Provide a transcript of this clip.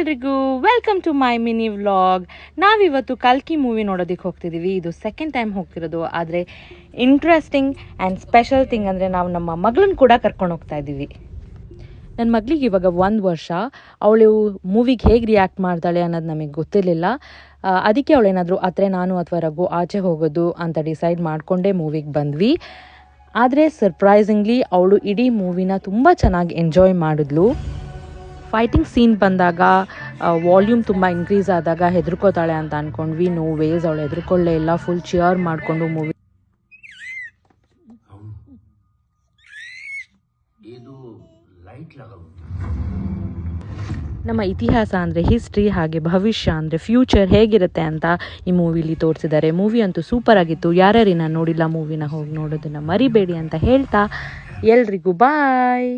ಎಲ್ರಿಗೂ welcome to my mini vlog. ನಾವಿವತ್ತು ಕಲ್ಕಿ ಮೂವಿ ನೋಡೋದಕ್ಕೆ ಹೋಗ್ತಿದ್ದೀವಿ. ಇದು ಸೆಕೆಂಡ್ ಟೈಮ್ ಹೋಗ್ತಿರೋದು. ಆದರೆ ಇಂಟ್ರೆಸ್ಟಿಂಗ್ ಆ್ಯಂಡ್ ಸ್ಪೆಷಲ್ ಥಿಂಗ್ ಅಂದರೆ ನಾವು ನಮ್ಮ ಮಗಳನ್ನ ಕೂಡ ಕರ್ಕೊಂಡು ಹೋಗ್ತಾ ಇದ್ದೀವಿ. ನನ್ನ ಮಗಳಿಗೆ ಇವಾಗ 1 ವರ್ಷ. ಅವಳು ಮೂವಿಗೆ ಹೇಗೆ ರಿಯಾಕ್ಟ್ ಮಾಡ್ತಾಳೆ ಅನ್ನೋದು ನಮಗೆ ಗೊತ್ತಿರಲಿಲ್ಲ. ಅದಕ್ಕೆ ಅವಳೇನಾದರೂ ನಾನು ಅಥವಾ ರಘು ಆಚೆ ಹೋಗೋದು ಅಂತ ಡಿಸೈಡ್ ಮಾಡಿಕೊಂಡೇ ಮೂವಿಗೆ ಬಂದ್ವಿ. ಆದರೆ ಸರ್ಪ್ರೈಸಿಂಗ್ಲಿ ಅವಳು ಇಡೀ ಮೂವಿನ ತುಂಬ ಚೆನ್ನಾಗಿ ಎಂಜಾಯ್ ಮಾಡಿದ್ಲು. ಫೈಟಿಂಗ್ ಸೀನ್ ಬಂದಾಗ ವಾಲ್ಯೂಮ್ ತುಂಬ ಇನ್ಕ್ರೀಸ್ ಆದಾಗ ಹೆದರ್ಕೋತಾಳೆ ಅಂತ ಅಂದ್ಕೊಂಡ್ವಿ. ನೋ ವೇಸ್, ಅವಳು ಹೆದರ್ಕೊಳ್ಳೇ ಇಲ್ಲ. ಫುಲ್ ಚಿಯರ್ ಮಾಡಿಕೊಂಡು ಮೂವಿ. ನಮ್ಮ ಇತಿಹಾಸ ಅಂದರೆ ಹಿಸ್ಟ್ರಿ, ಹಾಗೆ ಭವಿಷ್ಯ ಅಂದರೆ ಫ್ಯೂಚರ್ ಹೇಗಿರುತ್ತೆ ಅಂತ ಈ ಮೂವಿಲಿ ತೋರಿಸಿದ್ದಾರೆ. ಮೂವಿ ಅಂತೂ ಸೂಪರ್ ಆಗಿತ್ತು. ಯಾರ್ಯಾರಿನ ನೋಡಿಲ್ಲ ಮೂವಿನ ಹೋಗಿ ನೋಡೋದನ್ನು ಮರಿಬೇಡಿ ಅಂತ ಹೇಳ್ತಾ ಎಲ್ರಿಗೂ ಬಾಯ್.